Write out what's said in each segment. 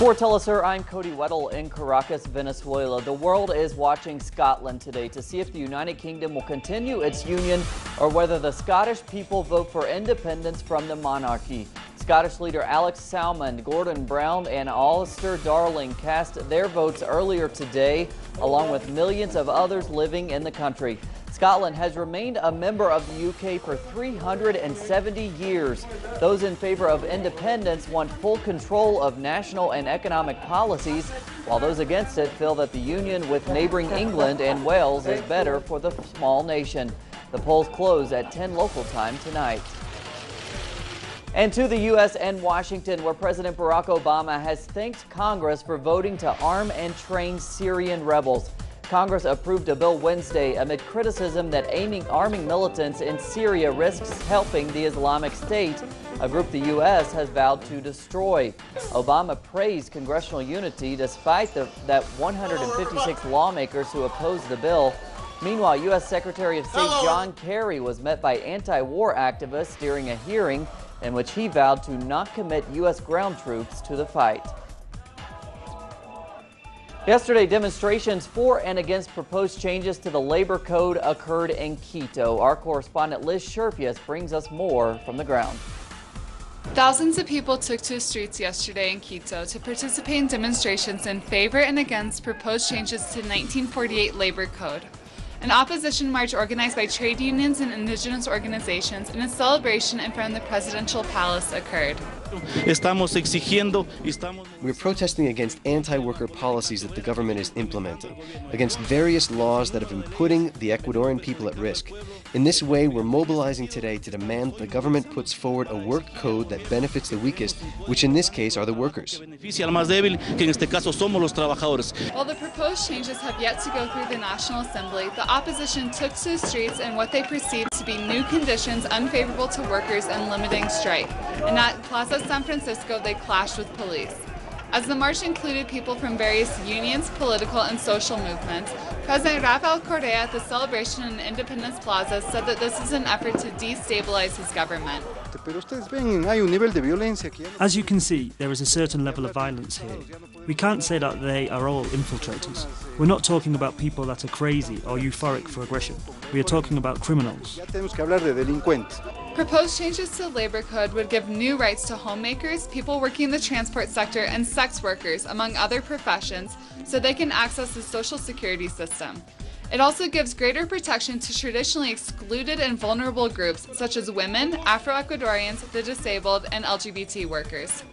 For Telesur, I'm Cody Weddle in Caracas, Venezuela. The world is watching Scotland today to see if the United Kingdom will continue its union or whether the Scottish people vote for independence from the monarchy. Scottish leader Alex Salmond, Gordon Brown, and Alistair Darling cast their votes earlier today, along with millions of others living in the country. Scotland has remained a member of the UK for 370 years. Those in favor of independence want full control of national and economic policies, while those against it feel that the union with neighboring England and Wales is better for the small nation. The polls close at 10 local time tonight. And to the U.S. and Washington, where President Barack Obama has thanked Congress for voting to arm and train Syrian rebels. Congress approved a bill Wednesday amid criticism that arming militants in Syria risks helping the Islamic State, a group the U.S. has vowed to destroy. Obama praised congressional unity despite that 156 lawmakers who opposed the bill. Meanwhile, U.S. Secretary of State John Kerry was met by anti-war activists during a hearing in which he vowed to not commit U.S. ground troops to the fight. Yesterday, demonstrations for and against proposed changes to the labor code occurred in Quito. Our correspondent Liz Sherpius brings us more from the ground. Thousands of people took to the streets yesterday in Quito to participate in demonstrations in favor and against proposed changes to the 1948 labor code. An opposition march organized by trade unions and indigenous organizations and a celebration in front of the presidential palace occurred. We're protesting against anti-worker policies that the government is implementing, against various laws that have been putting the Ecuadorian people at risk. In this way, we're mobilizing today to demand the government puts forward a work code that benefits the weakest, which in this case are the workers. While the proposed changes have yet to go through the National Assembly, the opposition took to the streets in what they perceived to be new conditions unfavorable to workers and limiting strike. And at Plaza San Francisco, they clashed with police. As the march included people from various unions, political, and social movements, President Rafael Correa at the celebration in Independence Plaza said that this is an effort to destabilize his government. As you can see, there is a certain level of violence here. We can't say that they are all infiltrators. We're not talking about people that are crazy or euphoric for aggression. We are talking about criminals. Proposed changes to the labor code would give new rights to homemakers, people working in the transport sector, and sex workers, among other professions, so they can access the social security system. It also gives greater protection to traditionally excluded and vulnerable groups such as women, Afro-Ecuadorians, the disabled, and LGBT workers.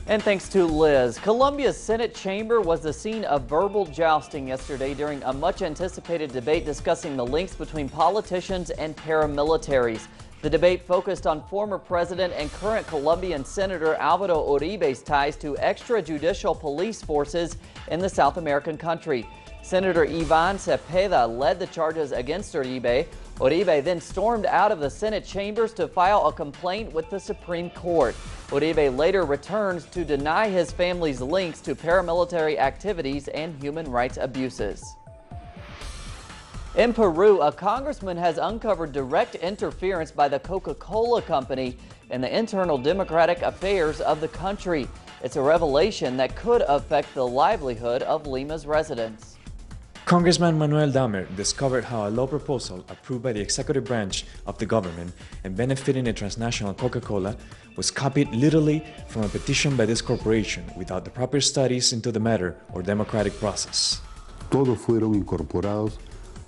And thanks to Liz. Colombia's Senate chamber was the scene of verbal jousting yesterday during a much-anticipated debate discussing the links between politicians and paramilitaries. The debate focused on former president and current Colombian Senator Álvaro Uribe's ties to extrajudicial police forces in the South American country. Senator Iván Cepeda led the charges against Uribe. Uribe then stormed out of the Senate chambers to file a complaint with the Supreme Court. Uribe later returns to deny his family's links to paramilitary activities and human rights abuses. In Peru, a congressman has uncovered direct interference by the Coca-Cola Company in the internal democratic affairs of the country. It's a revelation that could affect the livelihood of Lima's residents. Congressman Manuel Damer discovered how a law proposal approved by the executive branch of the government and benefiting the transnational Coca-Cola was copied literally from a petition by this corporation without the proper studies into the matter or democratic process. Todos fueron incorporados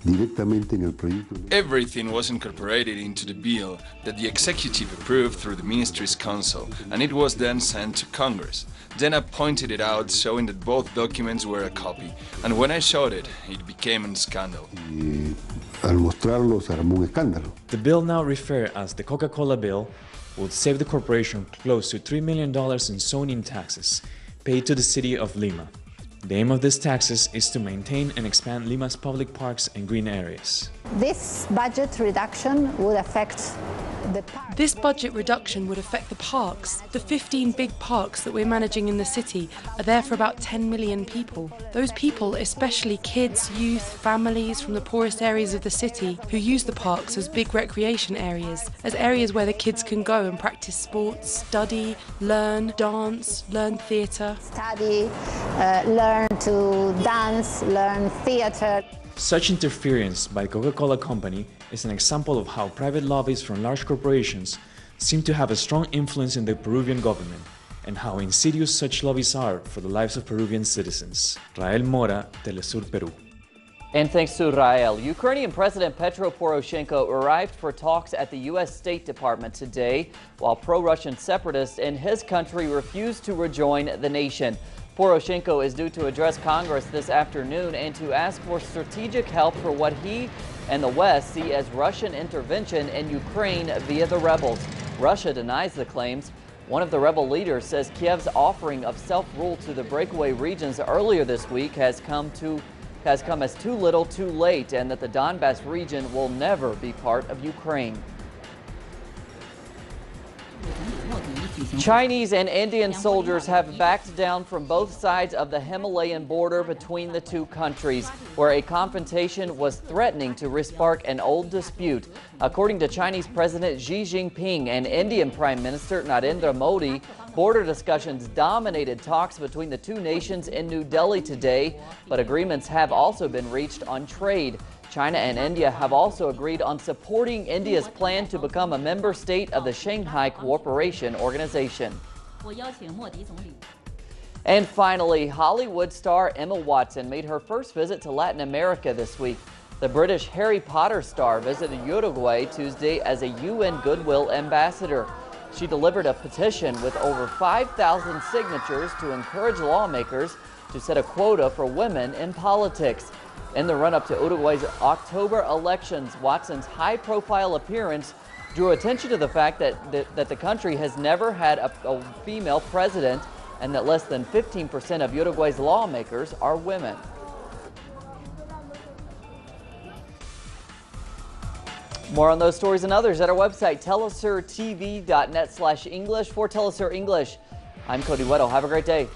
directamente en el proyecto. Everything was incorporated into the bill that the executive approved through the Ministry's Council, and it was then sent to Congress. Then I pointed it out, showing that both documents were a copy, and when I showed it, it became a scandal. Al mostrarlo se armó un escándalo. The bill, now referred as the Coca-Cola Bill, would save the corporation close to $3 million in zoning taxes paid to the city of Lima. The aim of these taxes is to maintain and expand Lima's public parks and green areas. This budget reduction would affect This budget reduction would affect the parks. The 15 big parks that we're managing in the city are there for about 10 million people. Those people, especially kids, youth, families from the poorest areas of the city, who use the parks as big recreation areas, as areas where the kids can go and practice sports, study, learn, dance, learn theatre. Study, learn to dance, learn theatre. Such interference by Coca-Cola Company is an example of how private lobbies from large corporations seem to have a strong influence in the Peruvian government, and how insidious such lobbies are for the lives of Peruvian citizens. Rael Mora, Telesur, Peru. And thanks to Rael, Ukrainian President Petro Poroshenko arrived for talks at the U.S. State Department today, while pro-Russian separatists in his country refused to rejoin the nation. Poroshenko is due to address Congress this afternoon and to ask for strategic help for what he and the West see as Russian intervention in Ukraine via the rebels. Russia denies the claims. One of the rebel leaders says Kiev's offering of self-rule to the breakaway regions earlier this week has come as too little too late, and that the Donbas region will never be part of Ukraine. Chinese and Indian soldiers have backed down from both sides of the Himalayan border between the two countries, where a confrontation was threatening to respark an old dispute. According to Chinese President Xi Jinping and Indian Prime Minister Narendra Modi, border discussions dominated talks between the two nations in New Delhi today, but agreements have also been reached on trade. China and India have also agreed on supporting India's plan to become a member state of the Shanghai Cooperation Organization. And finally, Hollywood star Emma Watson made her first visit to Latin America this week. The British Harry Potter star visited Uruguay Tuesday as a UN Goodwill ambassador. She delivered a petition with over 5,000 signatures to encourage lawmakers to set a quota for women in politics. In the run-up to Uruguay's October elections, Watson's high-profile appearance drew attention to the fact that the country has never had a female president, and that less than 15% of Uruguay's lawmakers are women. More on those stories and others at our website, telesurtv.net/English. For Telesur English, I'm Cody Weddle. Have a great day.